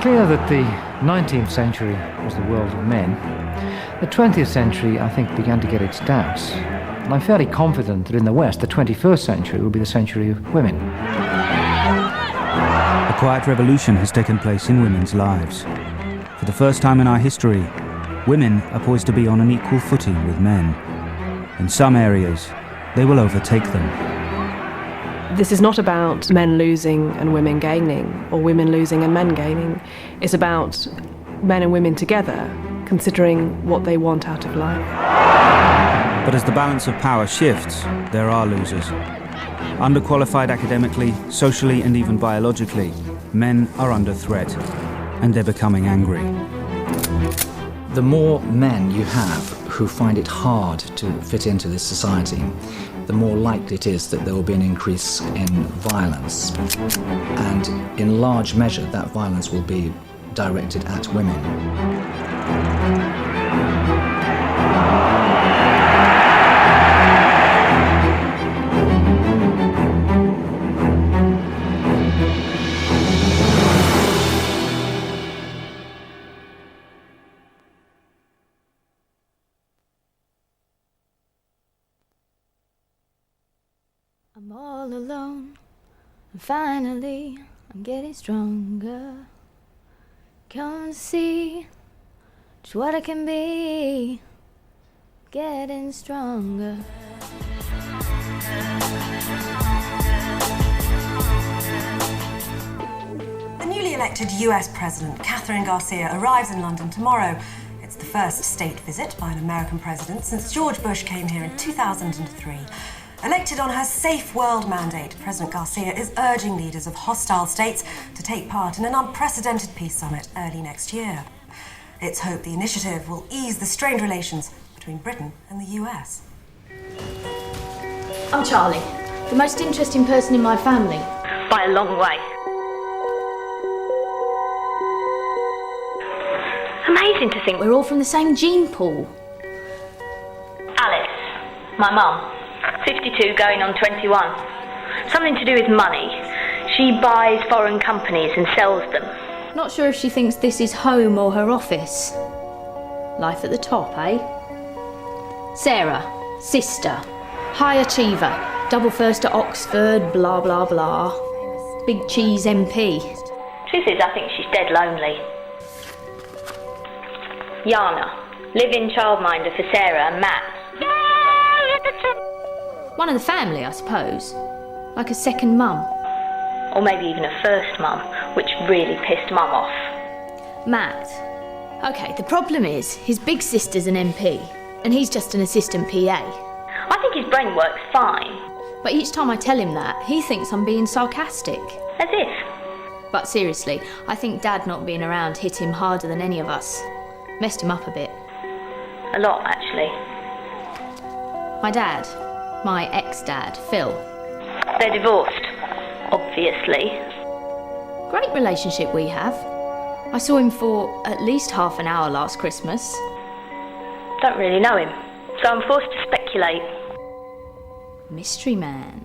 clear that the 19th century was the world of men. The 20th century, I think, began to get its doubts. And I'm fairly confident that in the West, the 21st century will be the century of women. A quiet revolution has taken place in women's lives. For the first time in our history, women are poised to be on an equal footing with men. In some areas, they will overtake them. This is not about men losing and women gaining, or women losing and men gaining. It's about men and women together, considering what they want out of life. But as the balance of power shifts, there are losers. Underqualified academically, socially, and even biologically, men are under threat, and they're becoming angry. The more men you have who find it hard to fit into this society, the more likely it is that there will be an increase in violence. And in large measure, that violence will be directed at women. I'm all alone, and finally I'm getting stronger. Come see just what I can be, getting stronger. The newly elected US President, Catherine Garcia, arrives in London tomorrow. It's the first state visit by an American president since George Bush came here in 2003. Elected on her Safe World mandate, President Garcia is urging leaders of hostile states to take part in an unprecedented peace summit early next year. It's hoped the initiative will ease the strained relations between Britain and the US. I'm Charlie, the most interesting person in my family. By a long way. Amazing to think We're all from the same gene pool. Alice, my mum, 52 going on 21. Something to do with money. She buys foreign companies and sells them. Not sure if she thinks this is home or her office. Life at the top, eh? Sarah, sister, high achiever, double first at Oxford, blah blah blah. Big cheese MP. Truth is, I think she's dead lonely. Yana, live-in childminder for Sarah and Matt. One of the family, I suppose. Like a second mum. Or maybe even a first mum, which really pissed mum off. Matt. Okay, the problem is, his big sister's an MP, and he's just an assistant PA. I think his brain works fine. But each time I tell him that, he thinks I'm being sarcastic. As if. But seriously, I think Dad not being around hit him harder than any of us. Messed him up a bit. A lot, actually. My dad, my ex-dad, Phil. They're divorced, obviously. Great relationship we have. I saw him for at least half an hour last Christmas. Don't really know him, so I'm forced to speculate. Mystery man.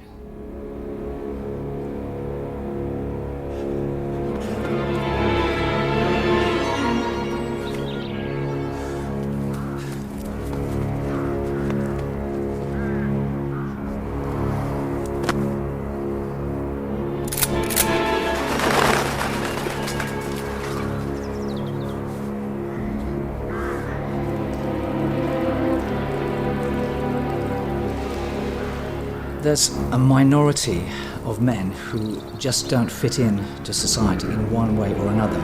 There's a minority of men who just don't fit in to society in one way or another.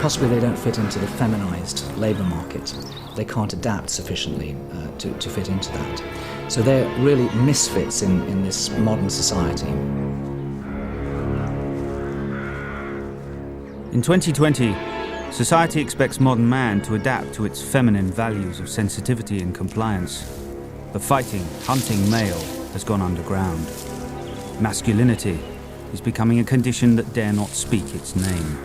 Possibly they don't fit into the feminized labour market. They can't adapt sufficiently to fit into that. So they're really misfits in this modern society. In 2020, society expects modern man to adapt to its feminine values of sensitivity and compliance. The fighting, hunting male has gone underground. Masculinity is becoming a condition that dare not speak its name.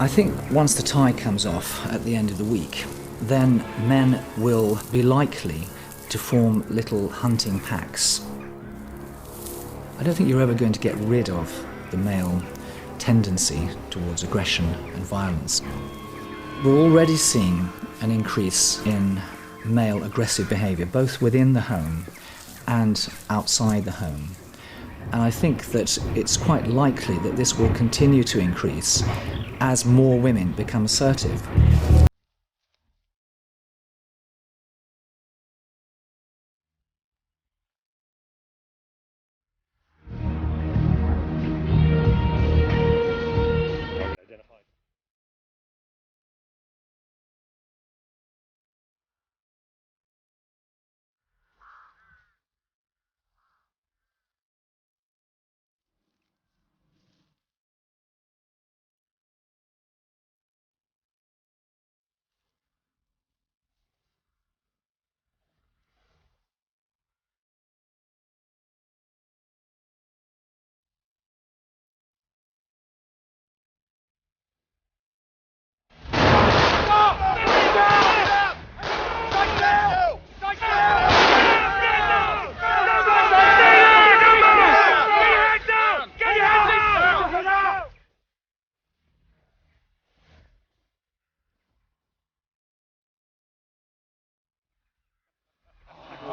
I think once the tide comes off at the end of the week, then men will be likely to form little hunting packs. I don't think you're ever going to get rid of the male tendency towards aggression and violence. We're already seeing an increase in male aggressive behaviour, both within the home and outside the home. And I think that it's quite likely that this will continue to increase as more women become assertive.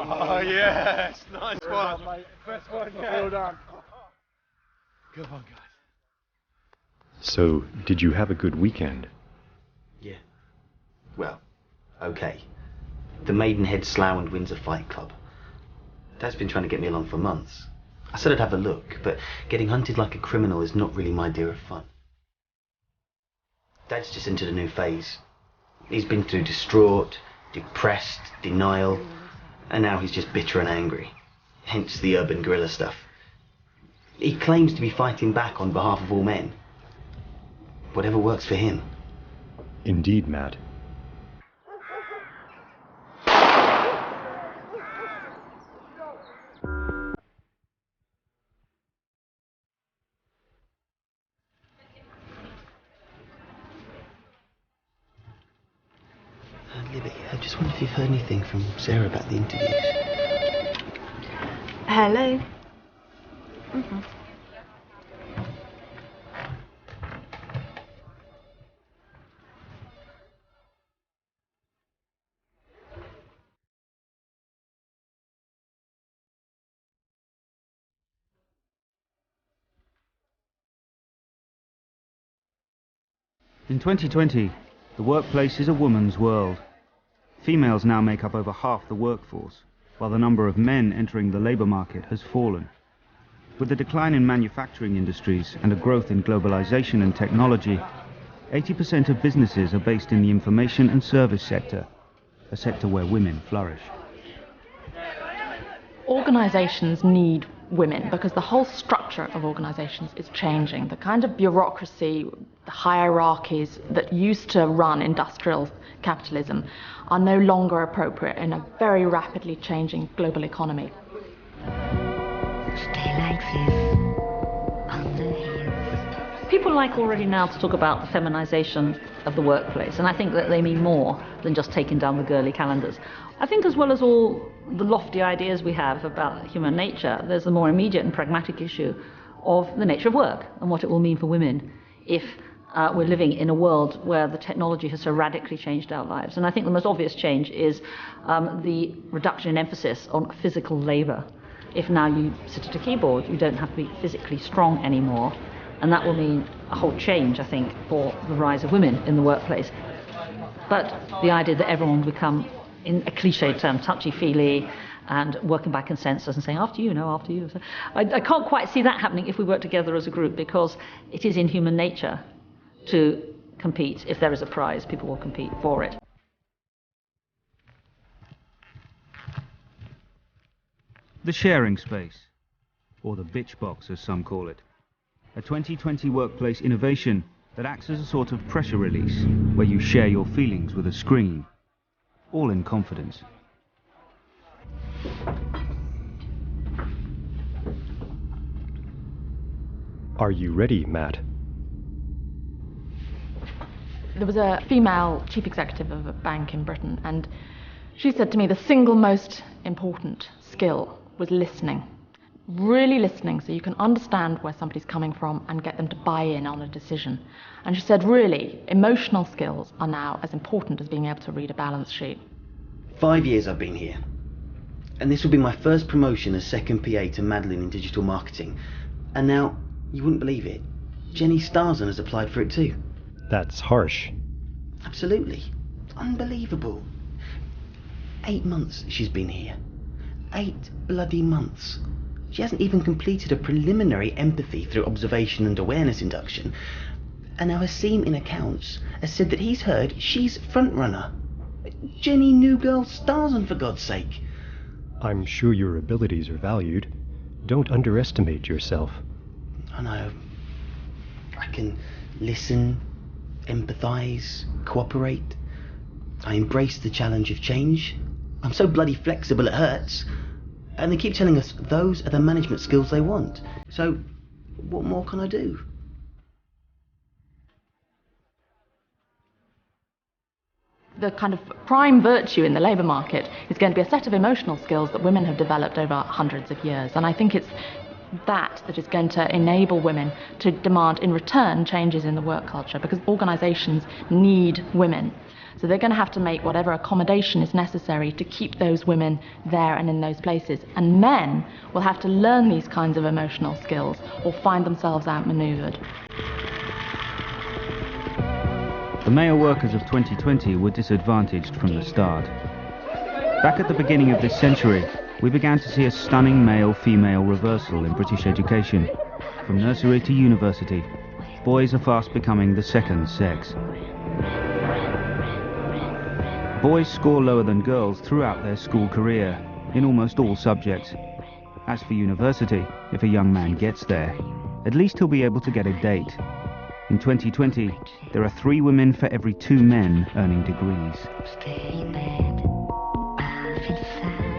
Oh yes, nice one. First one, yeah. Well done. Come on, guys. So, did you have a good weekend? Yeah. Well, okay. The Maidenhead Slough and Windsor Fight Club. Dad's been trying to get me along for months. I said I'd have a look, but getting hunted like a criminal is not really my idea of fun. Dad's just entered a new phase. He's been through distraught, depressed, denial, and now he's just bitter and angry. Hence the urban guerrilla stuff. He claims to be fighting back on behalf of all men. Whatever works for him. Indeed, Matt. Libby, I just wonder if you've heard anything from Sarah about the interviews. Hello. In 2020, the workplace is a woman's world. Females now make up over half the workforce, while the number of men entering the labour market has fallen. With the decline in manufacturing industries and a growth in globalisation and technology, 80% of businesses are based in the information and service sector, a sector where women flourish. Organisations need women because the whole structure of organisations is changing. The kind of bureaucracy, the hierarchies that used to run industrial capitalism are no longer appropriate in a very rapidly changing global economy. Stay like this, under here. People like already now to talk about the feminisation of the workplace, and I think that they mean more than just taking down the girly calendars. I think as well as all the lofty ideas we have about human nature, there's the more immediate and pragmatic issue of the nature of work and what it will mean for women if we're living in a world where the technology has so radically changed our lives. And I think the most obvious change is the reduction in emphasis on physical labour. If now you sit at a keyboard, you don't have to be physically strong anymore. And that will mean a whole change, I think, for the rise of women in the workplace. But the idea that everyone will become, in a cliched term, touchy-feely and working by consensus and saying, after you, no, after you. So I can't quite see that happening if we work together as a group, because it is in human nature to compete. If there is a prize, people will compete for it. The sharing space, or the bitch box as some call it. A 2020 workplace innovation that acts as a sort of pressure release, where you share your feelings with a screen, all in confidence. Are you ready, Matt? There was a female chief executive of a bank in Britain, and she said to me the single most important skill was listening. Really listening so you can understand where somebody's coming from and get them to buy in on a decision. And she said, really, emotional skills are now as important as being able to read a balance sheet. 5 years I've been here. And this will be my first promotion as second PA to Madeline in digital marketing. And now, you wouldn't believe it, Jenny Starzan has applied for it too. That's harsh. Absolutely. Unbelievable. 8 months she's been here. 8 bloody months. She hasn't even completed a preliminary empathy through observation and awareness induction. And now Hasim in accounts has said that he's heard she's front runner. Jenny New Girl Starzan, for God's sake. I'm sure your abilities are valued. Don't underestimate yourself. I know. I can listen, empathise, cooperate. I embrace the challenge of change. I'm so bloody flexible it hurts. And they keep telling us those are the management skills they want. So, what more can I do? The kind of prime virtue in the labour market is going to be a set of emotional skills that women have developed over hundreds of years. And I think it's that is going to enable women to demand in return changes in the work culture, because organisations need women. So they're going to have to make whatever accommodation is necessary to keep those women there and in those places. And men will have to learn these kinds of emotional skills or find themselves outmanoeuvred. The male workers of 2020 were disadvantaged from the start. Back at the beginning of this century, we began to see a stunning male-female reversal in British education. From nursery to university, boys are fast becoming the second sex. Boys score lower than girls throughout their school career, in almost all subjects. As for university, if a young man gets there, at least he'll be able to get a date. In 2020, there are 3 women for every 2 men earning degrees.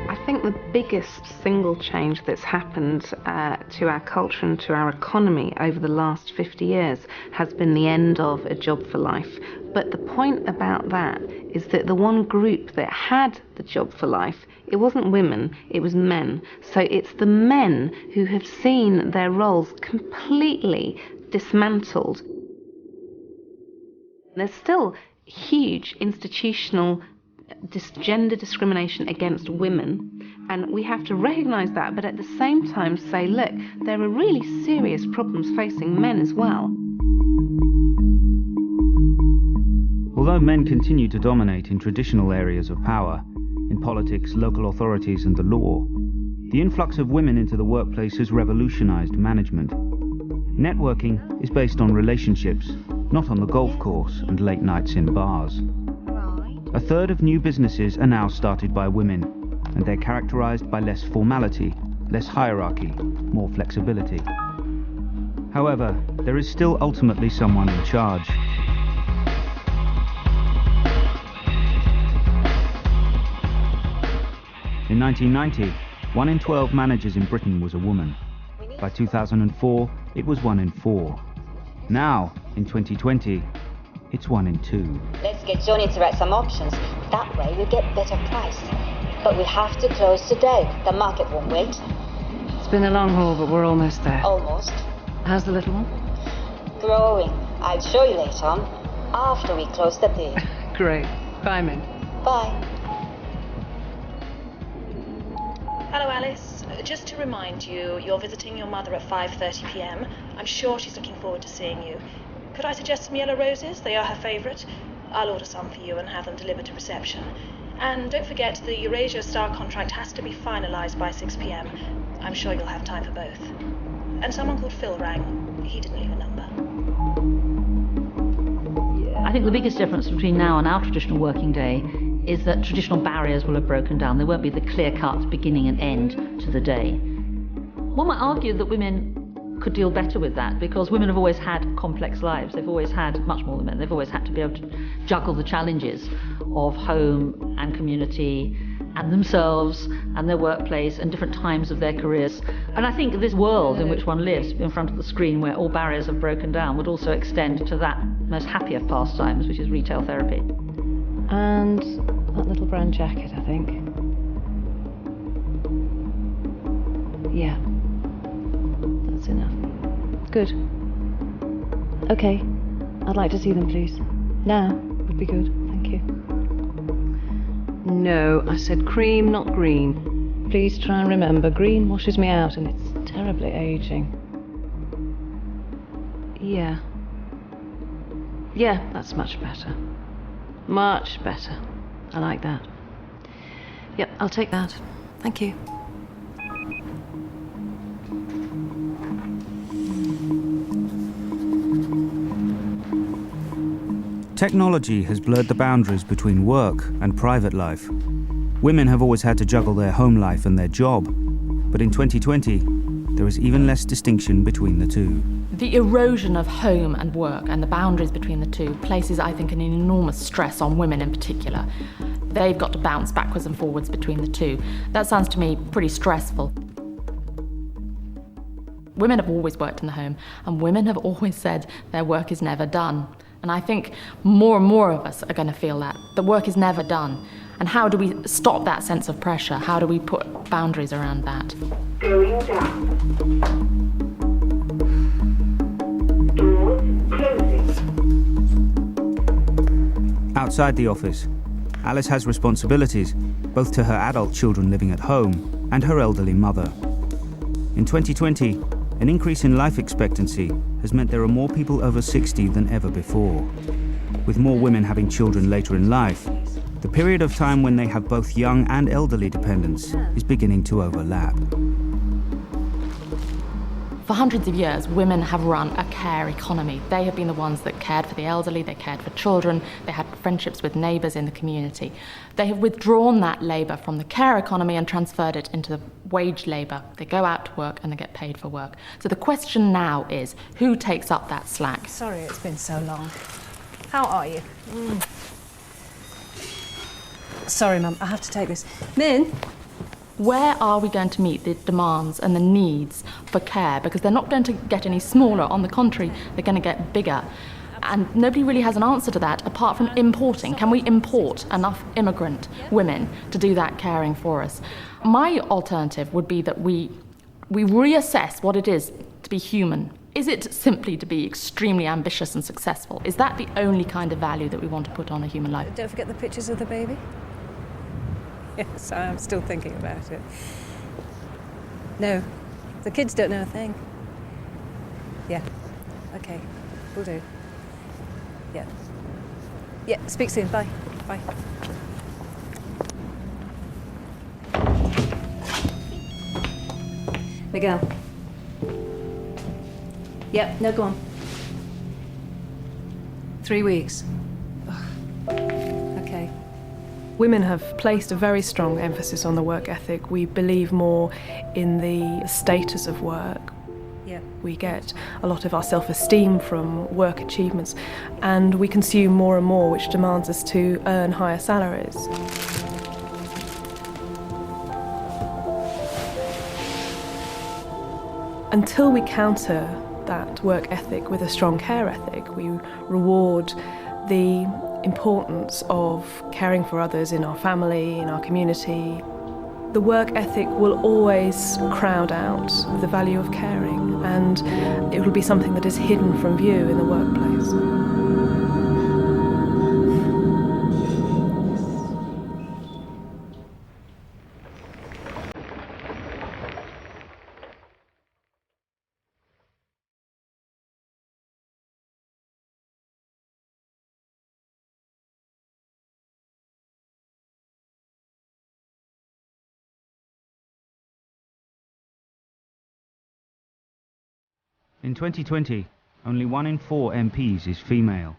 I think the biggest single change that's happened to our culture and to our economy over the last 50 years has been the end of a job for life. But the point about that is that the one group that had the job for life, it wasn't women, it was men. So it's the men who have seen their roles completely dismantled. There's still huge institutional gender discrimination against women, and we have to recognise that, but at the same time say, look, there are really serious problems facing men as well. Although men continue to dominate in traditional areas of power, in politics, local authorities and the law, the influx of women into the workplace has revolutionised management. Networking is based on relationships, not on the golf course and late nights in bars. A third of new businesses are now started by women, and they're characterised by less formality, less hierarchy, more flexibility. However, there is still ultimately someone in charge. In 1990, 1 in 12 managers in Britain was a woman. By 2004, it was 1 in 4. Now, in 2020, it's 1 in 2. Let's get Johnny to write some options. That way we get better price. But we have to close today. The market won't wait. It's been a long haul, but we're almost there. Almost. How's the little one? Growing. I'll show you later on, after we close the deal. Great. Bye, Min. Bye. Hello, Alice. Just to remind you, you're visiting your mother at 5:30 p.m. I'm sure she's looking forward to seeing you. Could I suggest some yellow roses? They are her favourite. I'll order some for you and have them delivered to reception. And don't forget, the Eurasia Star contract has to be finalised by 6 p.m. I'm sure you'll have time for both. And someone called Phil rang. He didn't leave a number. I think the biggest difference between now and our traditional working day is that traditional barriers will have broken down. There won't be the clear-cut beginning and end to the day. One might argue that women could deal better with that, because women have always had complex lives. They've always had, much more than men, they've always had to be able to juggle the challenges of home and community and themselves and their workplace and different times of their careers. And I think this world in which one lives in front of the screen where all barriers have broken down would also extend to that most happy of pastimes, which is retail therapy. And that little brown jacket, I think. Yeah, that's enough. Good. Okay, I'd like to see them, please. Now would be good, thank you. No, I said cream, not green. Please try and remember, green washes me out and it's terribly aging. Yeah. Yeah, that's much better. Much better. I like that. Yep, I'll take that. Thank you. Technology has blurred the boundaries between work and private life. Women have always had to juggle their home life and their job, but in 2020, there is even less distinction between the two. The erosion of home and work and the boundaries between the two places, I think, an enormous stress on women in particular. They've got to bounce backwards and forwards between the two. That sounds to me pretty stressful. Women have always worked in the home, and women have always said their work is never done. And I think more and more of us are going to feel that. The work is never done. And how do we stop that sense of pressure? How do we put boundaries around that? Going down. Doors closing. Outside the office, Alice has responsibilities, both to her adult children living at home and her elderly mother. In 2020, an increase in life expectancy has meant there are more people over 60 than ever before. With more women having children later in life, the period of time when they have both young and elderly dependents is beginning to overlap. For hundreds of years, women have run a care economy. They have been the ones that cared for the elderly, they cared for children, they had friendships with neighbours in the community. They have withdrawn that labour from the care economy and transferred it into wage labour. They go out to work and they get paid for work. So the question now is, who takes up that slack? Sorry it's been so long. How are you? Sorry, Mum, I have to take this. Min? Where are we going to meet the demands and the needs for care? Because they're not going to get any smaller. On the contrary, they're going to get bigger. And nobody really has an answer to that apart from importing. Can we import enough immigrant women to do that caring for us? My alternative would be that we reassess what it is to be human. Is it simply to be extremely ambitious and successful? Is that the only kind of value that we want to put on a human life? Don't forget the pictures of the baby. Yes, I'm still thinking about it. No, the kids don't know a thing. Yeah, okay, will do. Yeah. Yeah, speak soon, bye. Bye. Miguel. Yep, no, go on. 3 weeks. Ugh. Okay. Women have placed a very strong emphasis on the work ethic. We believe more in the status of work. Yeah. We get a lot of our self-esteem from work achievements, and we consume more and more, which demands us to earn higher salaries. Until we counter that work ethic with a strong care ethic, we reward the importance of caring for others in our family, in our community. The work ethic will always crowd out the value of caring, and it will be something that is hidden from view in the workplace. In 2020, only 1 in 4 MPs is female.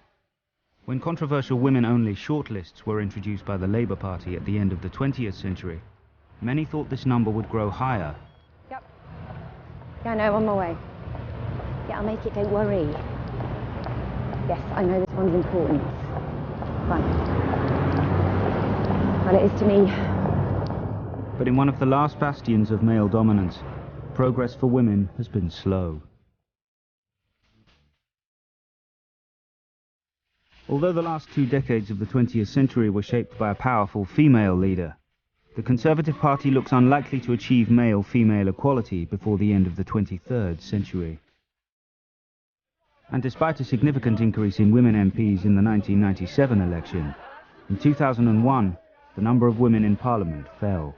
When controversial women-only shortlists were introduced by the Labour Party at the end of the 20th century, many thought this number would grow higher. Yep. Yeah, no, on my way. Yeah, I'll make it, don't worry. Yes, I know this one's important. Fine. Well, it is to me. But in one of the last bastions of male dominance, progress for women has been slow. Although the last 2 decades of the 20th century were shaped by a powerful female leader, the Conservative Party looks unlikely to achieve male-female equality before the end of the 23rd century. And despite a significant increase in women MPs in the 1997 election, in 2001, the number of women in Parliament fell.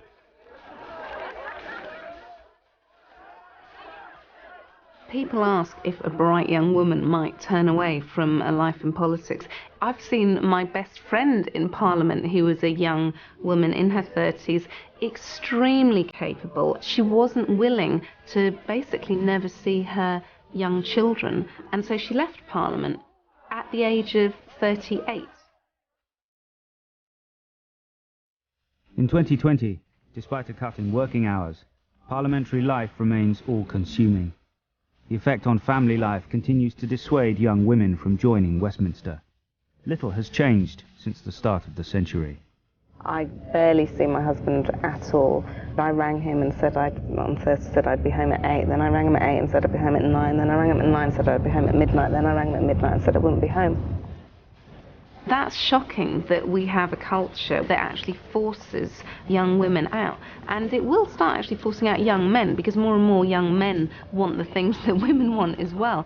People ask if a bright young woman might turn away from a life in politics. I've seen my best friend in Parliament, who was a young woman in her 30s, extremely capable. She wasn't willing to basically never see her young children, and so she left Parliament at the age of 38. In 2020, despite a cut in working hours, parliamentary life remains all-consuming. The effect on family life continues to dissuade young women from joining Westminster. Little has changed since the start of the century. I barely see my husband at all. I rang him and said on Thursday said I'd be home at 8, then I rang him at 8 and said I'd be home at 9, then I rang him at 9 and said I'd be home at midnight, then I rang him at midnight and said I wouldn't be home. That's shocking that we have a culture that actually forces young women out. And it will start actually forcing out young men, because more and more young men want the things that women want as well.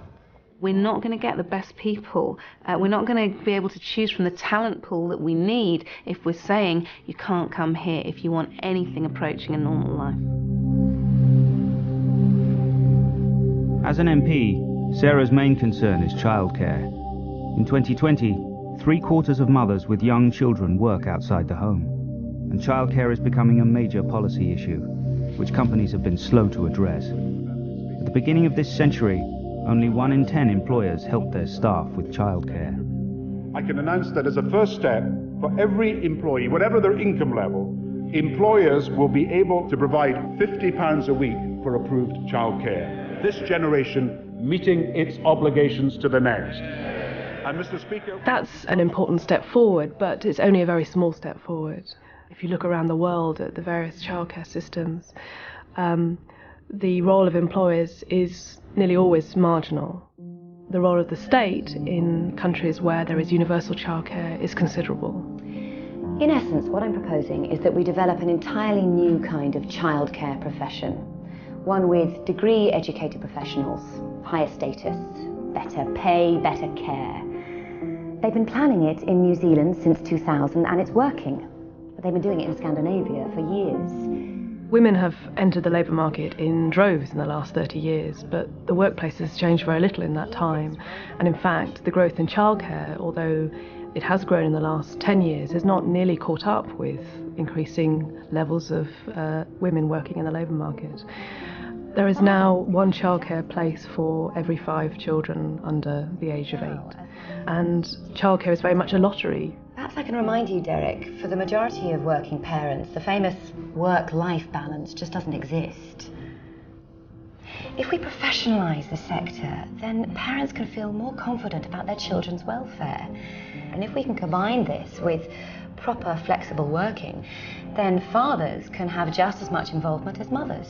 We're not going to get the best people. We're not going to be able to choose from the talent pool that we need if we're saying you can't come here if you want anything approaching a normal life. As an MP, Sarah's main concern is childcare. In 2020, 3/4 of mothers with young children work outside the home, and childcare is becoming a major policy issue, which companies have been slow to address. At the beginning of this century, only 1 in 10 employers help their staff with childcare. I can announce that as a first step, for every employee, whatever their income level, employers will be able to provide £50 a week for approved childcare. This generation meeting its obligations to the next. And Mr. Speaker, that's an important step forward, but it's only a very small step forward. If you look around the world at the various childcare systems, the role of employers is nearly always marginal. The role of the state in countries where there is universal childcare is considerable. In essence, what I'm proposing is that we develop an entirely new kind of childcare profession, one with degree-educated professionals, higher status, better pay, better care. They've been planning it in New Zealand since 2000 and it's working. But they've been doing it in Scandinavia for years. Women have entered the labour market in droves in the last 30 years, but the workplace has changed very little in that time. And in fact, the growth in childcare, although it has grown in the last 10 years, has not nearly caught up with increasing levels of women working in the labour market. There is now 1 childcare place for every 5 children under the age of 8. And childcare is very much a lottery. Perhaps I can remind you, Derek, for the majority of working parents, the famous work-life balance just doesn't exist. If we professionalise the sector, then parents can feel more confident about their children's welfare. And if we can combine this with proper flexible working, then fathers can have just as much involvement as mothers.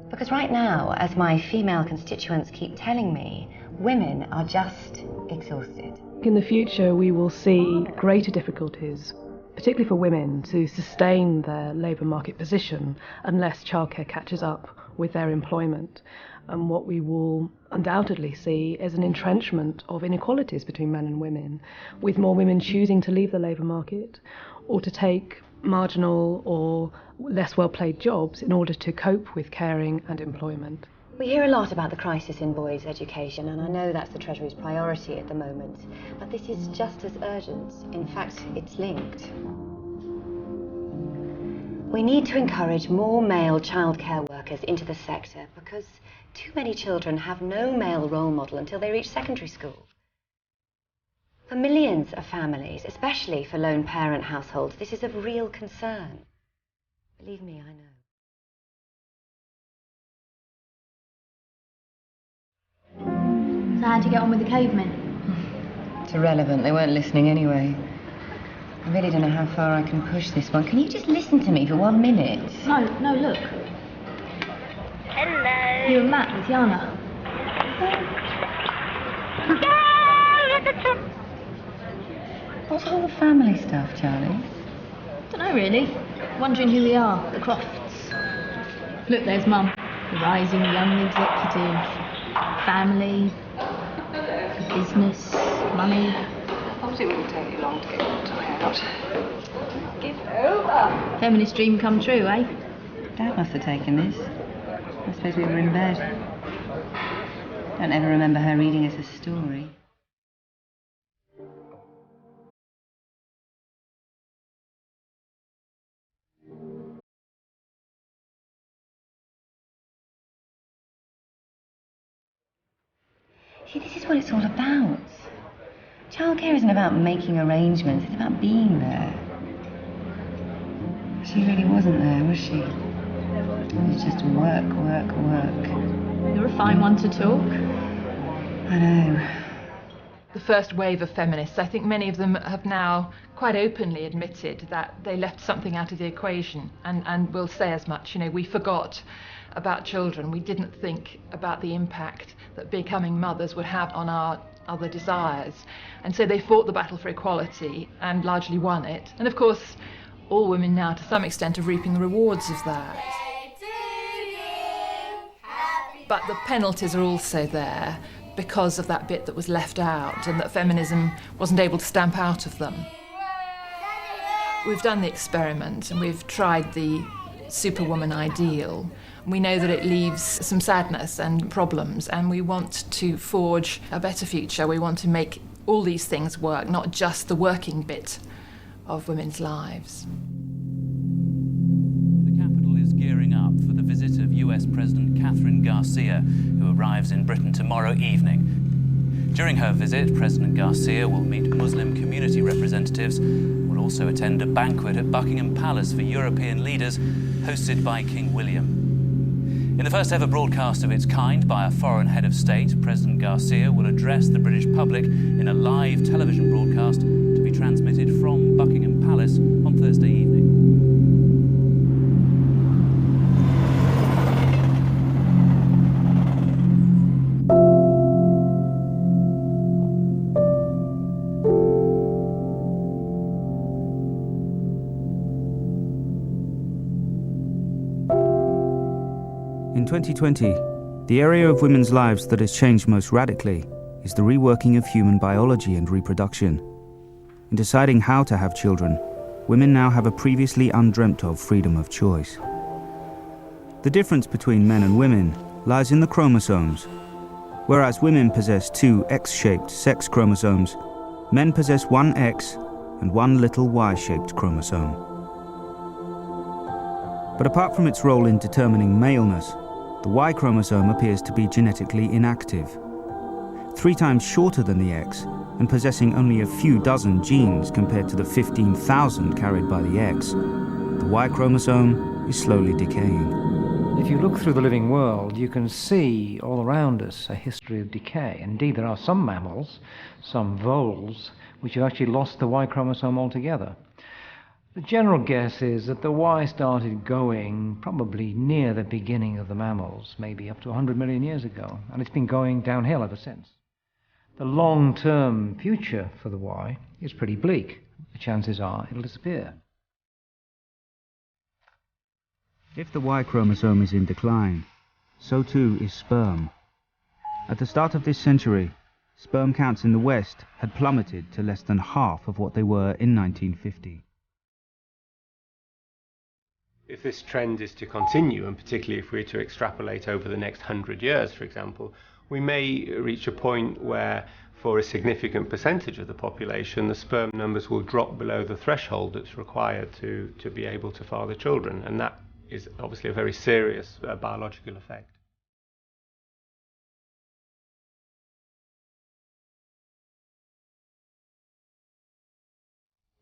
Because right now, as my female constituents keep telling me, women are just exhausted. In the future, we will see greater difficulties, particularly for women, to sustain their labour market position unless childcare catches up with their employment. And what we will undoubtedly see is an entrenchment of inequalities between men and women, with more women choosing to leave the labour market or to take marginal or less well-paid jobs in order to cope with caring and employment. We hear a lot about the crisis in boys' education, and I know that's the Treasury's priority at the moment. But this is just as urgent. In fact, it's linked. We need to encourage more male childcare workers into the sector because too many children have no male role model until they reach secondary school. For millions of families, especially for lone parent households, this is of real concern. Believe me, I know. So how'd you get on with the cavemen? It's irrelevant, they weren't listening anyway. I really don't know how far I can push this one. Can you just listen to me for 1 minute? No, look. Hello. You and Matt with Yana. What's all the family stuff, Charlie? Don't know really. Wondering who we are, the Crofts. Look, there's Mum, the rising young executive. Family, business, money. Obviously, it wouldn't take you long to get tired out. Give over. Feminist dream come true, eh? Dad must have taken this. I suppose we were in bed. Don't ever remember her reading us a story. See, this is what it's all about. Childcare isn't about making arrangements, it's about being there. She really wasn't there, was she? It was just work, work, work. You're a fine one to talk. I know. The first wave of feminists, I think many of them have now quite openly admitted that they left something out of the equation, and will say as much. You know, we forgot about children. We didn't think about the impact that becoming mothers would have on our other desires. And so they fought the battle for equality and largely won it. And of course, all women now, to some extent, are reaping the rewards of that. But the penalties are also there because of that bit that was left out and that feminism wasn't able to stamp out of them. We've done the experiment and we've tried the superwoman ideal. We know that it leaves some sadness and problems, and we want to forge a better future. We want to make all these things work, not just the working bit of women's lives. The capital is gearing up for the visit of US President Catherine Garcia, who arrives in Britain tomorrow evening. During her visit, President Garcia will meet Muslim community representatives, will also attend a banquet at Buckingham Palace for European leaders, hosted by King William. In the first ever broadcast of its kind by a foreign head of state, President Garcia will address the British public in a live television broadcast to be transmitted from Buckingham Palace on Thursday evening. In 2020, the area of women's lives that has changed most radically is the reworking of human biology and reproduction. In deciding how to have children, women now have a previously undreamt of freedom of choice. The difference between men and women lies in the chromosomes. Whereas women possess two X-shaped sex chromosomes, men possess one X and one little Y-shaped chromosome. But apart from its role in determining maleness, the Y chromosome appears to be genetically inactive. 3 times shorter than the X and possessing only a few dozen genes compared to the 15,000 carried by the X, the Y chromosome is slowly decaying. If you look through the living world, you can see all around us a history of decay. Indeed, there are some mammals, some voles, which have actually lost the Y chromosome altogether. The general guess is that the Y started going probably near the beginning of the mammals, maybe up to 100 million years ago, and it's been going downhill ever since. The long-term future for the Y is pretty bleak. The chances are it'll disappear. If the Y chromosome is in decline, so too is sperm. At the start of this century, sperm counts in the West had plummeted to less than half of what they were in 1950. If this trend is to continue, and particularly if we're to extrapolate over the next 100 years, for example, we may reach a point where, for a significant percentage of the population, the sperm numbers will drop below the threshold that's required to be able to father children, and that is obviously a very serious biological effect.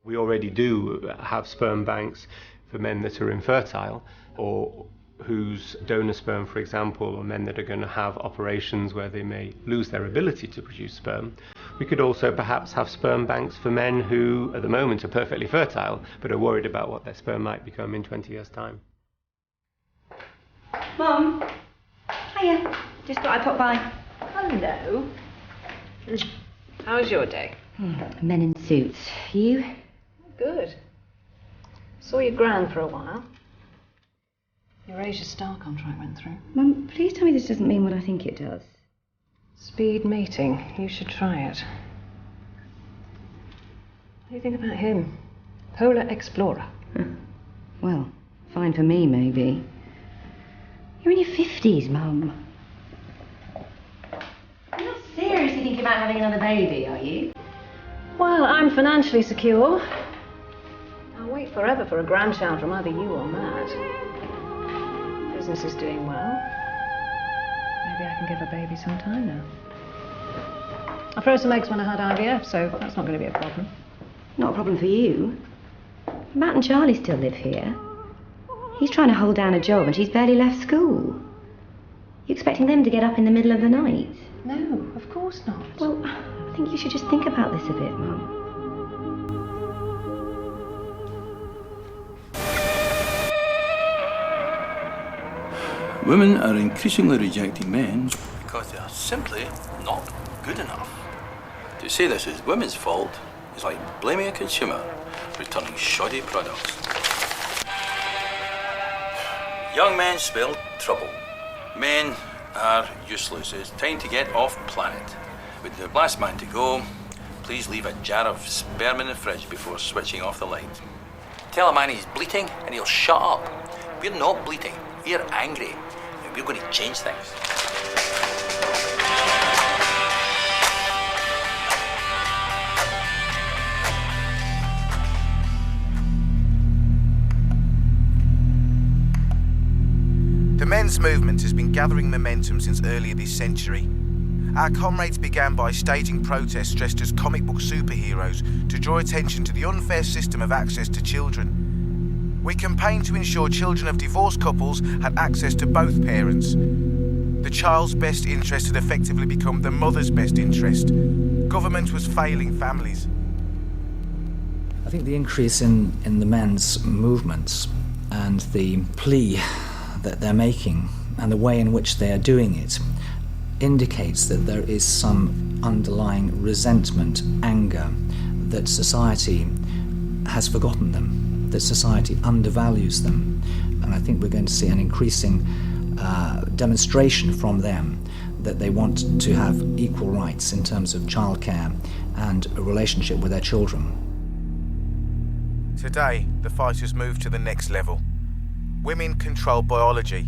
We already do have sperm banks for men that are infertile, or whose donor sperm, for example, or men that are going to have operations where they may lose their ability to produce sperm. We could also perhaps have sperm banks for men who, at the moment, are perfectly fertile, but are worried about what their sperm might become in 20 years' time. Mum. Hiya. Just thought I'd pop by. Hello. How was your day? Men in suits. You? Good. Saw your gran for a while. Your Asia Star contract went through. Mum, please tell me this doesn't mean what I think it does. Speed meeting. You should try it. What do you think about him? Polar explorer. Well, fine for me, maybe. You're in your 50s, Mum. You're not seriously thinking about having another baby, are you? Well, I'm financially secure. I'll wait forever for a grandchild from either you or Matt. Business is doing well. Maybe I can give a baby some time now. I froze some eggs when I had IVF, so that's not going to be a problem. Not a problem for you. Matt and Charlie still live here. He's trying to hold down a job and she's barely left school. You expecting them to get up in the middle of the night? No, of course not. Well, I think you should just think about this a bit, Mum. Women are increasingly rejecting men because they are simply not good enough. To say this is women's fault is like blaming a consumer for returning shoddy products. Young men spell trouble. Men are useless. It's time to get off planet. With the last man to go, please leave a jar of sperm in the fridge before switching off the light. Tell a man he's bleating and he'll shut up. We're not bleating. We're angry. And we're going to change things. The men's movement has been gathering momentum since earlier this century. Our comrades began by staging protests dressed as comic book superheroes to draw attention to the unfair system of access to children. We campaigned to ensure children of divorced couples had access to both parents. The child's best interest had effectively become the mother's best interest. Government was failing families. I think the increase in the men's movements and the plea that they're making and the way in which they are doing it indicates that there is some underlying resentment, anger, that society has forgotten them, that society undervalues them. And I think we're going to see an increasing demonstration from them that they want to have equal rights in terms of childcare and a relationship with their children. Today, the fight has moved to the next level. Women control biology,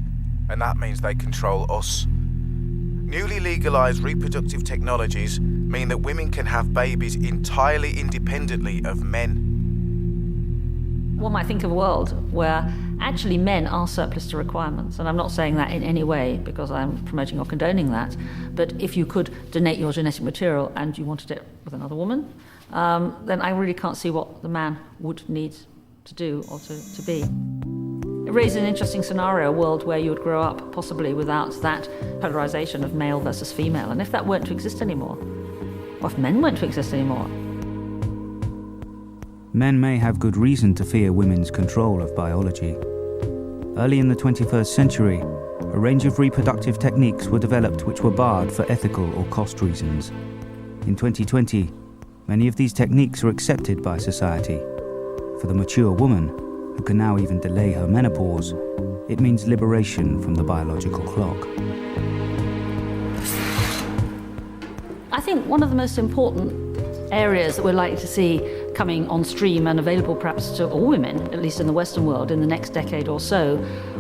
and that means they control us. Newly legalised reproductive technologies mean that women can have babies entirely independently of men. One might think of a world where actually men are surplus to requirements, and I'm not saying that in any way because I'm promoting or condoning that, but if you could donate your genetic material and you wanted it with another woman, then I really can't see what the man would need to do or to be. It raises an interesting scenario, a world where you would grow up possibly without that polarization of male versus female, and if that weren't to exist anymore, or if men weren't to exist anymore. Men may have good reason to fear women's control of biology. Early in the 21st century, a range of reproductive techniques were developed which were barred for ethical or cost reasons. In 2020, many of these techniques are accepted by society. For the mature woman, who can now even delay her menopause, it means liberation from the biological clock. I think one of the most important areas that we're likely to see coming on stream and available perhaps to all women, at least in the Western world, in the next decade or so,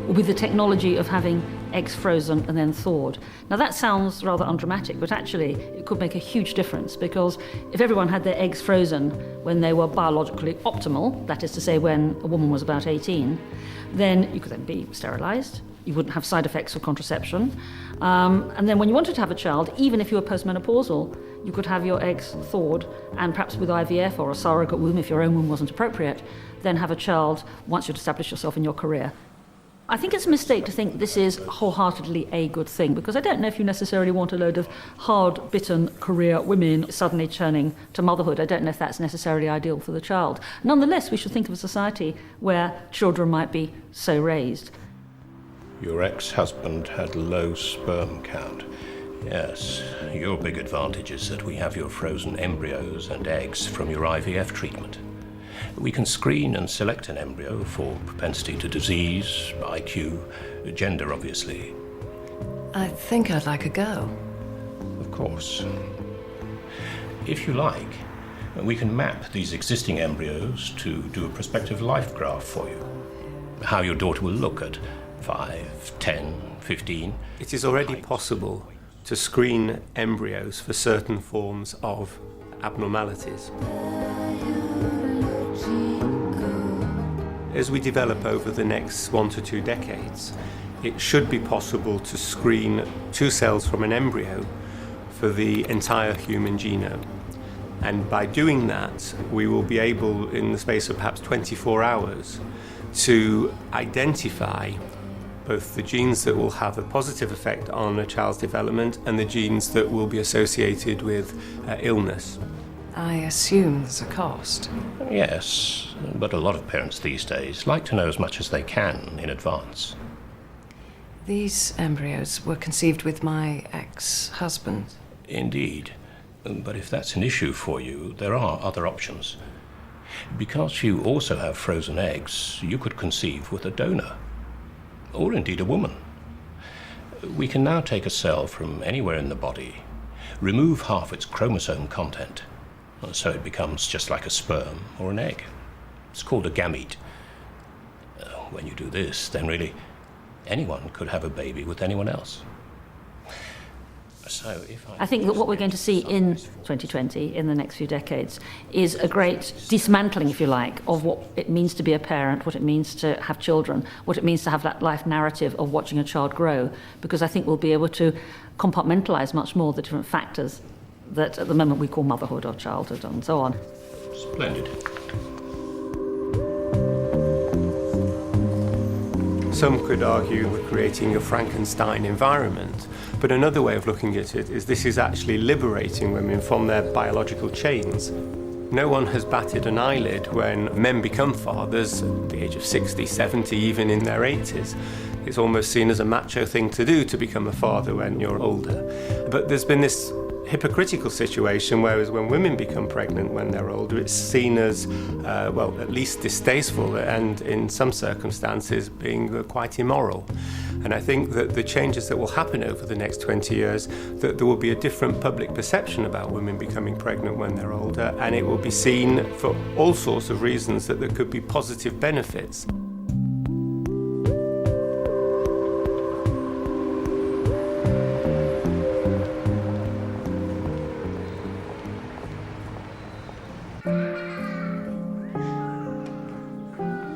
will be the technology of having eggs frozen and then thawed. Now that sounds rather undramatic, but actually it could make a huge difference, because if everyone had their eggs frozen when they were biologically optimal, that is to say when a woman was about 18, then you could then be sterilised, you wouldn't have side effects of contraception, and then when you wanted to have a child, even if you were postmenopausal, you could have your eggs thawed and perhaps with IVF or a surrogate womb if your own womb wasn't appropriate, then have a child once you'd established yourself in your career. I think it's a mistake to think this is wholeheartedly a good thing, because I don't know if you necessarily want a load of hard-bitten career women suddenly turning to motherhood. I don't know if that's necessarily ideal for the child. Nonetheless, we should think of a society where children might be so raised. Your ex-husband had low sperm count. Yes, your big advantage is that we have your frozen embryos and eggs from your IVF treatment. We can screen and select an embryo for propensity to disease, IQ, gender, obviously. I think I'd like a go. Of course. If you like, we can map these existing embryos to do a prospective life graph for you. How your daughter will look at 5, 10, 15. It is already possible to screen embryos for certain forms of abnormalities. As we develop over the next 1 to 2 decades, it should be possible to screen 2 cells from an embryo for the entire human genome. And by doing that, we will be able, in the space of perhaps 24 hours, to identify both the genes that will have a positive effect on a child's development and the genes that will be associated with illness. I assume there's a cost. Yes, but a lot of parents these days like to know as much as they can in advance. These embryos were conceived with my ex-husband. Indeed. But if that's an issue for you, there are other options. Because you also have frozen eggs, you could conceive with a donor. Or indeed a woman. We can now take a cell from anywhere in the body, remove half its chromosome content, so it becomes just like a sperm or an egg. It's called a gamete. When you do this, then really anyone could have a baby with anyone else. So I think that what we're going to see in 2020, in the next few decades, is a great dismantling, if you like, of what it means to be a parent, what it means to have children, what it means to have that life narrative of watching a child grow, because I think we'll be able to compartmentalise much more the different factors that at the moment we call motherhood or childhood and so on. Splendid. Some could argue we're creating a Frankenstein environment, but another way of looking at it is this is actually liberating women from their biological chains. No one has batted an eyelid when men become fathers at the age of 60, 70, even in their 80s. It's almost seen as a macho thing to do to become a father when you're older. But there's been this hypocritical situation, whereas when women become pregnant when they're older, it's seen as, well, at least distasteful and in some circumstances being quite immoral. And I think that the changes that will happen over the next 20 years, that there will be a different public perception about women becoming pregnant when they're older, and it will be seen for all sorts of reasons that there could be positive benefits.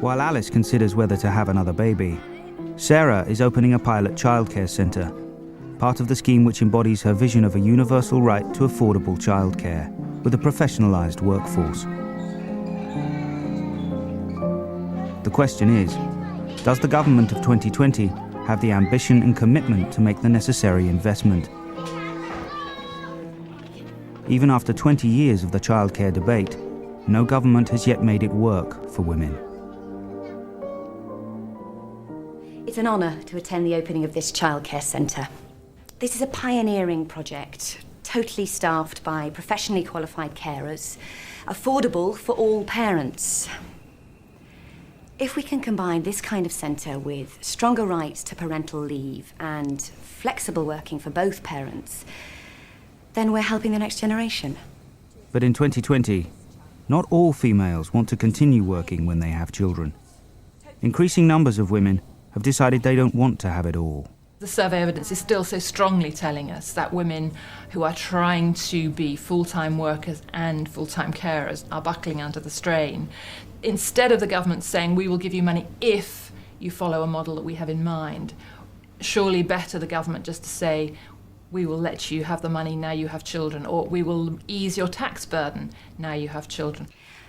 While Alice considers whether to have another baby, Sarah is opening a pilot childcare centre, part of the scheme which embodies her vision of a universal right to affordable childcare with a professionalised workforce. The question is, does the government of 2020 have the ambition and commitment to make the necessary investment? Even after 20 years of the childcare debate, no government has yet made it work for women. It's an honour to attend the opening of this childcare centre. This is a pioneering project, totally staffed by professionally qualified carers, affordable for all parents. If we can combine this kind of centre with stronger rights to parental leave and flexible working for both parents, then we're helping the next generation. But in 2020, not all females want to continue working when they have children. Increasing numbers of women have decided they don't want to have it all. The survey evidence is still so strongly telling us that women who are trying to be full-time workers and full-time carers are buckling under the strain. Instead of the government saying, we will give you money if you follow a model that we have in mind, surely better the government just to say, we will let you have the money now you have children, or we will ease your tax burden now you have children.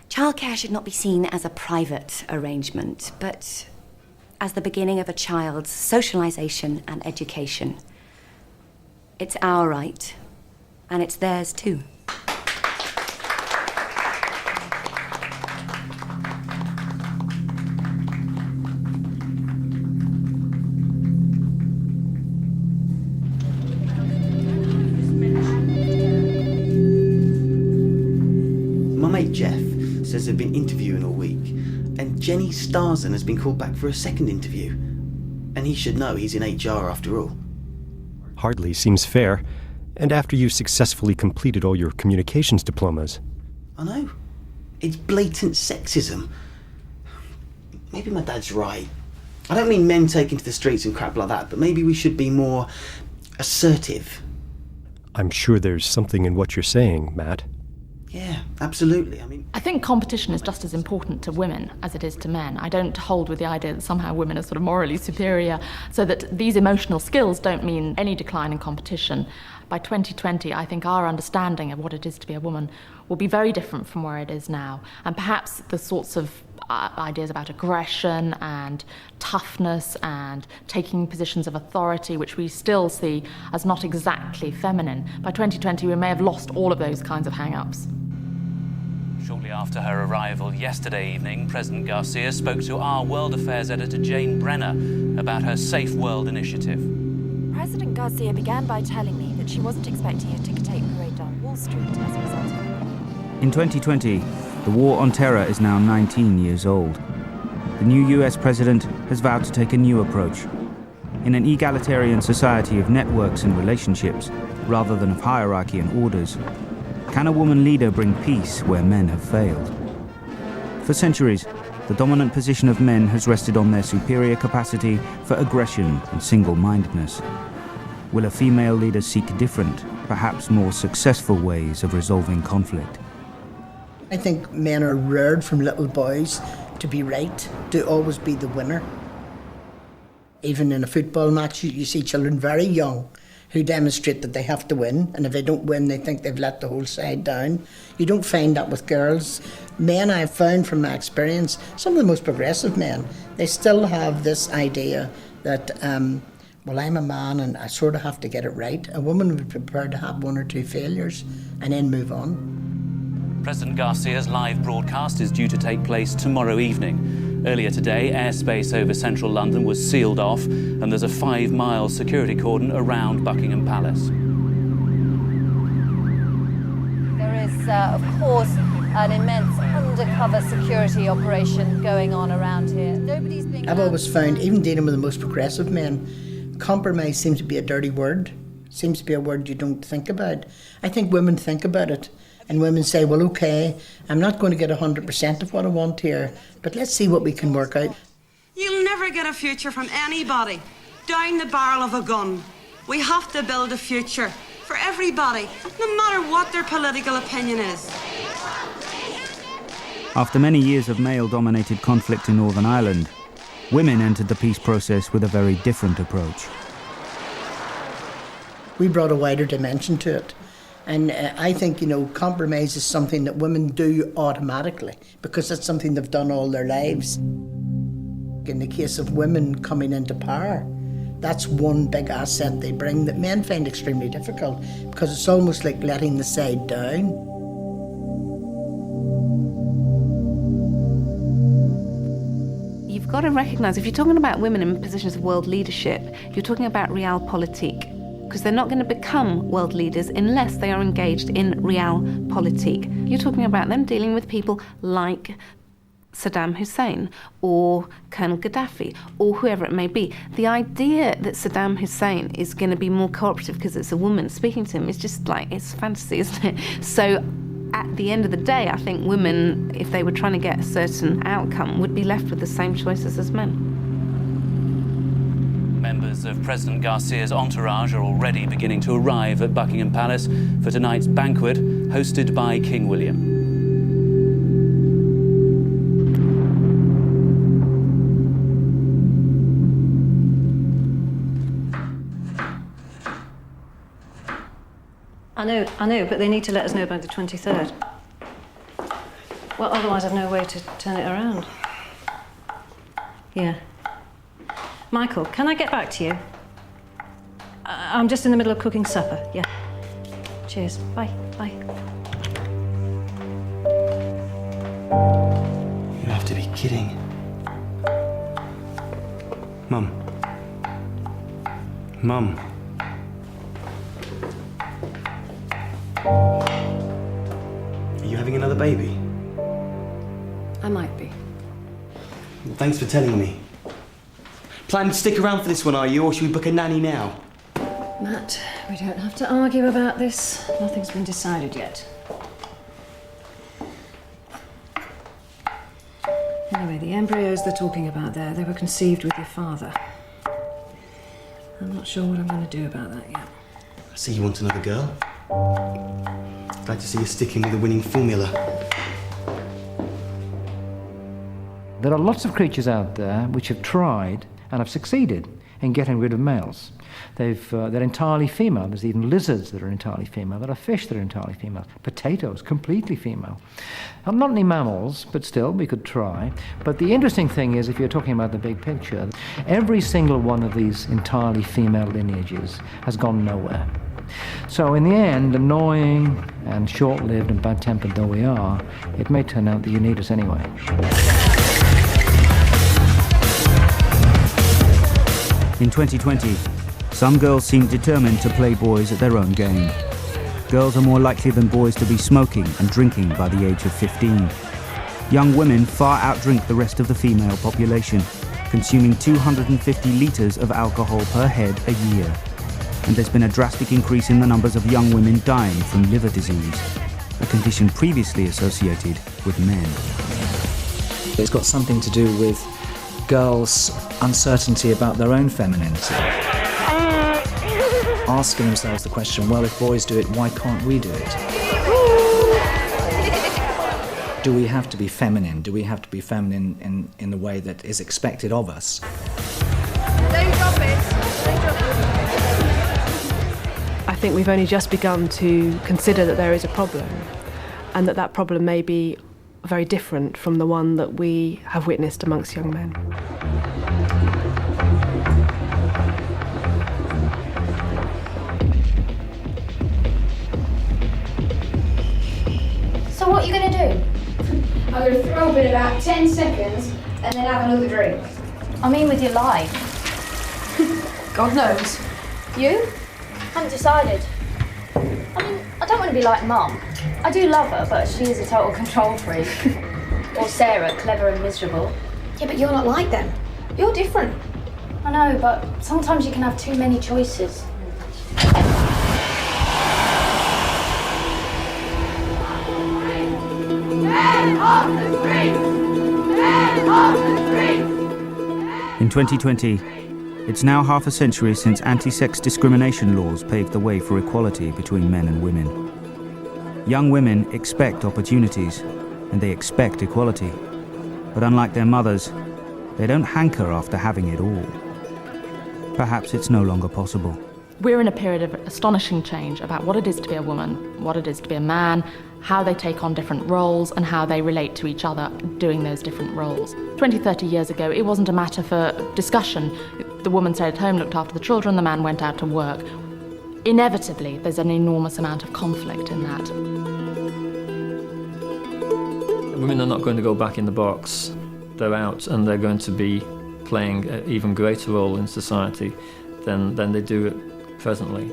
Childcare should not be seen as a private arrangement, but as the beginning of a child's socialisation and education. It's our right, and it's theirs too. My mate Jeff says they've been interviewing all week, and Jenny Starzen has been called back for a second interview. And he should know he's in HR after all. Hardly seems fair. And after you've successfully completed all your communications diplomas. I know. It's blatant sexism. Maybe my dad's right. I don't mean men taking to the streets and crap like that, but maybe we should be more assertive. I'm sure there's something in what you're saying, Matt. Yeah, absolutely. I think competition is just as important to women as it is to men. I don't hold with the idea that somehow women are sort of morally superior, so that these emotional skills don't mean any decline in competition. By 2020, I think our understanding of what it is to be a woman will be very different from where it is now. And perhaps the sorts of ideas about aggression and toughness and taking positions of authority, which we still see as not exactly feminine, by 2020 we may have lost all of those kinds of hang-ups. Shortly after her arrival yesterday evening, President Garcia spoke to our World Affairs editor Jane Brenner about her Safe World initiative. President Garcia began by telling me that she wasn't expecting a ticker-tape parade down Wall Street as a result of it. In 2020, the war on terror is now 19 years old. The new US president has vowed to take a new approach. In an egalitarian society of networks and relationships, rather than of hierarchy and orders, can a woman leader bring peace where men have failed? For centuries, the dominant position of men has rested on their superior capacity for aggression and single-mindedness. Will a female leader seek different, perhaps more successful ways of resolving conflict? I think men are reared from little boys to be right, to always be the winner. Even in a football match, you see children very young who demonstrate that they have to win, and if they don't win, they think they've let the whole side down. You don't find that with girls. Men, I've found from my experience, some of the most progressive men, they still have this idea that, well, I'm a man and I sort of have to get it right. A woman would be prepared to have one or two failures and then move on. President Garcia's live broadcast is due to take place tomorrow evening. Earlier today, airspace over central London was sealed off, and there's a 5-mile security cordon around Buckingham Palace. There is, of course, an immense undercover security operation going on around here. Nobody's being... I've always found, even dealing with the most progressive men, compromise seems to be a dirty word. Seems to be a word you don't think about. I think women think about it. And women say, well, okay, I'm not going to get 100% of what I want here, but let's see what we can work out. You'll never get a future from anybody down the barrel of a gun. We have to build a future for everybody, no matter what their political opinion is. After many years of male-dominated conflict in Northern Ireland, women entered the peace process with a very different approach. We brought a wider dimension to it. And I think, compromise is something that women do automatically because that's something they've done all their lives. In the case of women coming into power, that's one big asset they bring that men find extremely difficult because it's almost like letting the side down. You've got to recognise, if you're talking about women in positions of world leadership, you're talking about realpolitik. Because they're not going to become world leaders unless they are engaged in realpolitik. You're talking about them dealing with people like Saddam Hussein or Colonel Gaddafi or whoever it may be. The idea that Saddam Hussein is going to be more cooperative because it's a woman speaking to him is just like, it's fantasy, isn't it? So at the end of the day, I think women, if they were trying to get a certain outcome, would be left with the same choices as men. Members of President Garcia's entourage are already beginning to arrive at Buckingham Palace for tonight's banquet, hosted by King William. I know, but they need to let us know by the 23rd. Well, otherwise I've no way to turn it around. Yeah. Michael, can I get back to you? I'm just in the middle of cooking supper, yeah. Cheers. Bye. Bye. You have to be kidding. Mum. Mum. Are you having another baby? I might be. Well, thanks for telling me. Planning to stick around for this one, are you, or should we book a nanny now? Matt, we don't have to argue about this. Nothing's been decided yet. Anyway, the embryos they're talking about there, they were conceived with your father. I'm not sure what I'm going to do about that yet. I see you want another girl. Glad to see you sticking with the winning formula. There are lots of creatures out there which have tried and have succeeded in getting rid of males. They're entirely female. There's even lizards that are entirely female. There are fish that are entirely female. Potatoes, completely female. Not any mammals, but still, we could try. But the interesting thing is, if you're talking about the big picture, every single one of these entirely female lineages has gone nowhere. So in the end, annoying and short-lived and bad-tempered though we are, it may turn out that you need us anyway. In 2020, some girls seem determined to play boys at their own game. Girls are more likely than boys to be smoking and drinking by the age of 15. Young women far outdrink the rest of the female population, consuming 250 litres of alcohol per head a year. And there's been a drastic increase in the numbers of young women dying from liver disease, a condition previously associated with men. It's got something to do with girls' uncertainty about their own femininity. Asking themselves the question, well, if boys do it, why can't we do it? Do we have to be feminine? Do we have to be feminine in the way that is expected of us? Don't drop it. Don't drop it. I think we've only just begun to consider that there is a problem, and that problem may be very different from the one that we have witnessed amongst young men. So what are you going to do? I'm going to throw up in about 10 seconds and then have another drink. I mean with your life. God knows. You? Haven't decided. I mean, I don't want to be like Mum. I do love her, but she is a total control freak. Or Sarah, clever and miserable. Yeah, but you're not like them. You're different. I know, but sometimes you can have too many choices. In 2020, it's now half a century since anti-sex discrimination laws paved the way for equality between men and women. Young women expect opportunities, and they expect equality. But unlike their mothers, they don't hanker after having it all. Perhaps it's no longer possible. We're in a period of astonishing change about what it is to be a woman, what it is to be a man, how they take on different roles and how they relate to each other doing those different roles. 20, 30 years ago, it wasn't a matter for discussion. The woman stayed at home, looked after the children, the man went out to work. Inevitably, there's an enormous amount of conflict in that. Women are not going to go back in the box. They're out and they're going to be playing an even greater role in society than they do presently.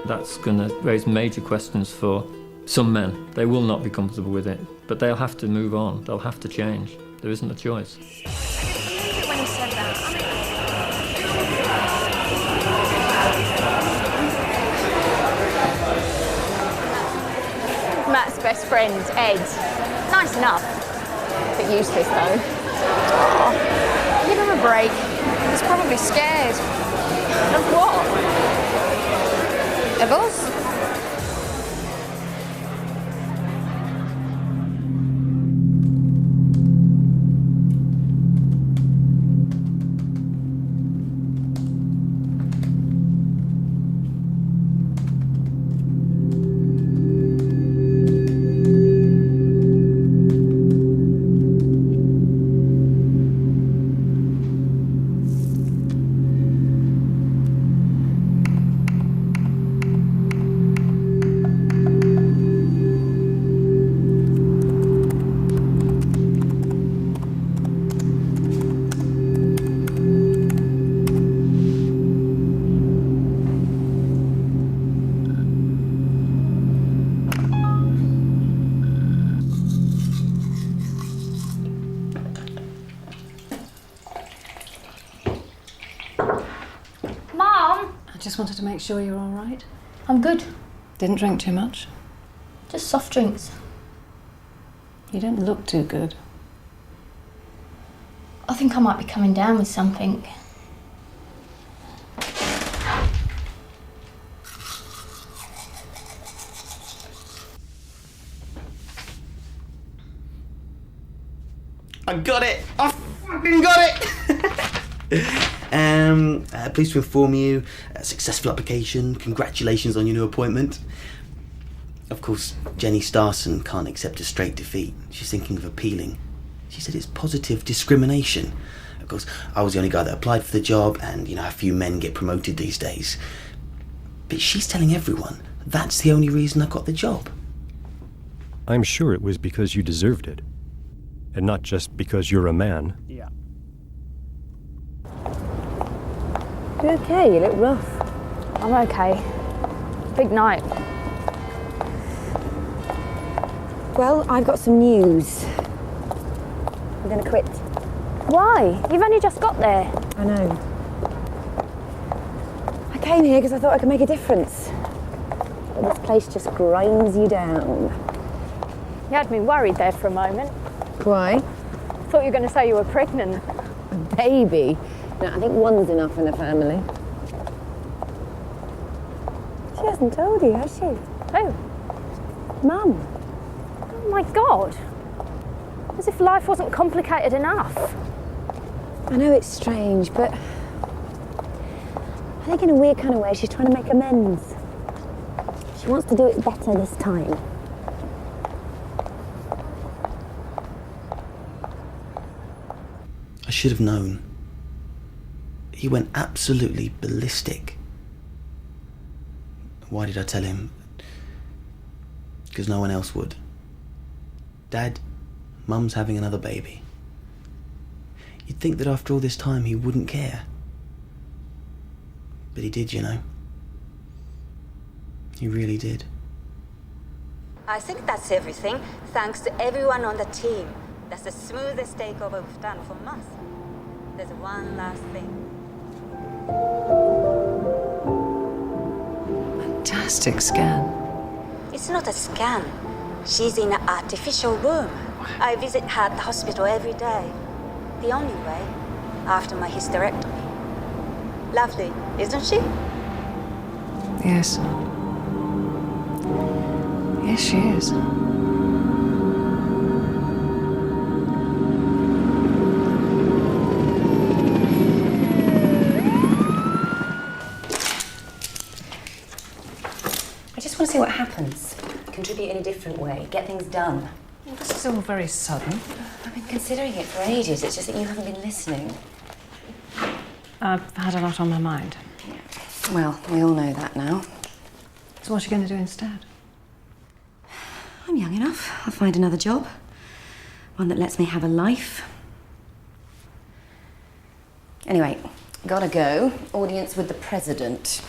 That's going to raise major questions for some men. They will not be comfortable with it, but they'll have to move on. They'll have to change. There isn't a choice. When he said that, Matt's best friend, Ed. Nice enough. A bit useless, though. Oh, give him a break. He's probably scared. Of what? Of us? just wanted to make sure you're all right. I'm good. Didn't drink too much? Just soft drinks. You don't look too good. I think I might be coming down with something. I got it! I fucking got it! Pleased to inform you, successful application, congratulations on your new appointment. Of course, Jenny Starson can't accept a straight defeat. She's thinking of appealing. She said it's positive discrimination. Of course, I was the only guy that applied for the job, and, you know, a few men get promoted these days. But she's telling everyone that's the only reason I got the job. I'm sure it was because you deserved it. And not just because you're a man. Yeah. You okay? You look rough. I'm okay. Big night. Well, I've got some news. I'm going to quit. Why? You've only just got there. I know. I came here because I thought I could make a difference. But this place just grinds you down. You had me worried there for a moment. Why? Thought you were going to say you were pregnant. A baby? No, I think one's enough in a family. She hasn't told you, has she? Who? Mum. Oh my God. As if life wasn't complicated enough. I know it's strange, but I think in a weird kind of way she's trying to make amends. She wants to do it better this time. I should have known. He went absolutely ballistic. Why did I tell him? Because no one else would. Dad, Mum's having another baby. You'd think that after all this time he wouldn't care. But he did, you know. He really did. I think that's everything. Thanks to everyone on the team. That's the smoothest takeover we've done for months. There's one last thing. Fantastic scan. It's not a scan. She's in an artificial womb. I visit her at the hospital every day. The only way, after my hysterectomy. Lovely, isn't she? Yes. Yes, she is. I just want to see what happens. Contribute in a different way. Get things done. Well, this is all very sudden. I've been considering it for ages. It's just that you haven't been listening. I've had a lot on my mind. Well, we all know that now. So what are you going to do instead? I'm young enough. I'll find another job. One that lets me have a life. Anyway, gotta go. Audience with the president.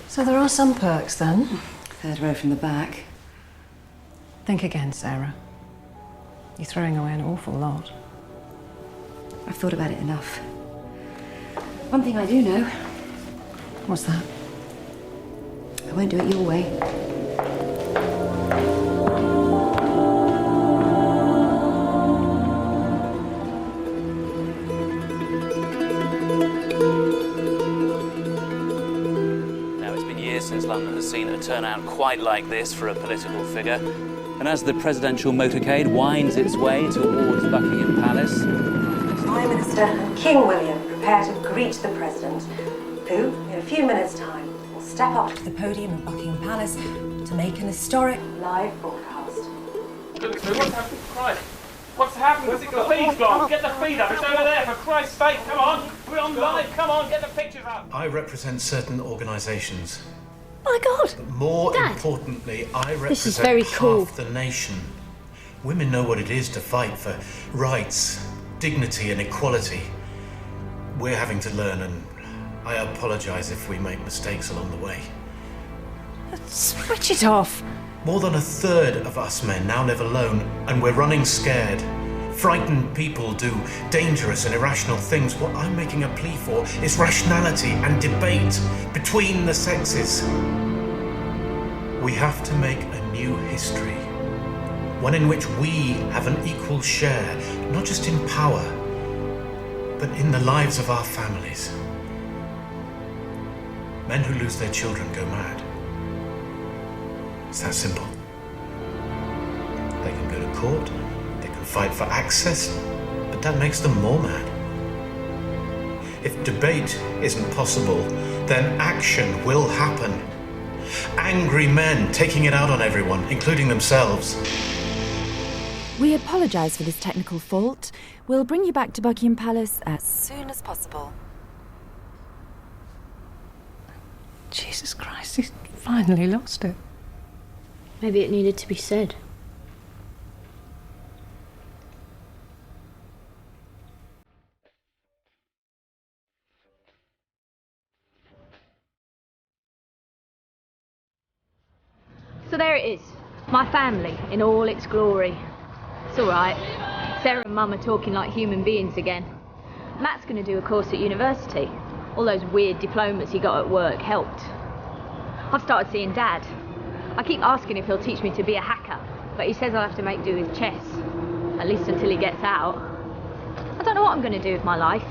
So there are some perks then? Third row from the back. Think again, Sarah. You're throwing away an awful lot. I've thought about it enough. One thing I do know. What's that? I won't do it your way. Now, it's been years since London has seen a turnout quite like this for a political figure. And as the presidential motorcade winds its way towards Buckingham Palace... Prime Minister and King William prepare to greet the President, who, in a few minutes' time, will step up to the podium of Buckingham Palace to make an historic live broadcast. What's happened? Christ! What's happened? Where's the feed gone? Get the feed up! It's over there, for Christ's sake! Come on! We're on live! Come on, get the pictures up! I represent certain organisations. My God! But more Dad. importantly, I represent This is very cool. half the nation. Women know what it is to fight for rights, dignity and equality. We're having to learn, and I apologise if we make mistakes along the way. Switch it off. More than a third of us men now live alone, and we're running scared. Frightened people do dangerous and irrational things. What I'm making a plea for is rationality and debate between the sexes. We have to make a new history, one in which we have an equal share, not just in power, but in the lives of our families. Men who lose their children go mad. It's that simple. They can go to court, they can fight for access, but that makes them more mad. If debate isn't possible, then action will happen. Angry men taking it out on everyone, including themselves. We apologise for this technical fault. We'll bring you back to Buckingham Palace as soon as possible. Jesus Christ, he's finally lost it. Maybe it needed to be said. So there it is, my family in all its glory. It's all right. Sarah and Mum are talking like human beings again. Matt's going to do a course at university. All those weird diplomas he got at work helped. I've started seeing Dad. I keep asking if he'll teach me to be a hacker, but he says I'll have to make do with chess, at least until he gets out. I don't know what I'm going to do with my life.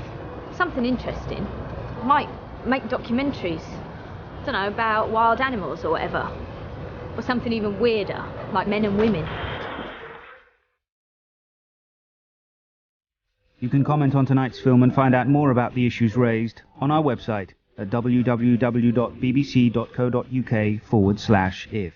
Something interesting. I might make documentaries, I don't know, about wild animals or whatever. Or something even weirder, like men and women. You can comment on tonight's film and find out more about the issues raised on our website at www.bbc.co.uk/if.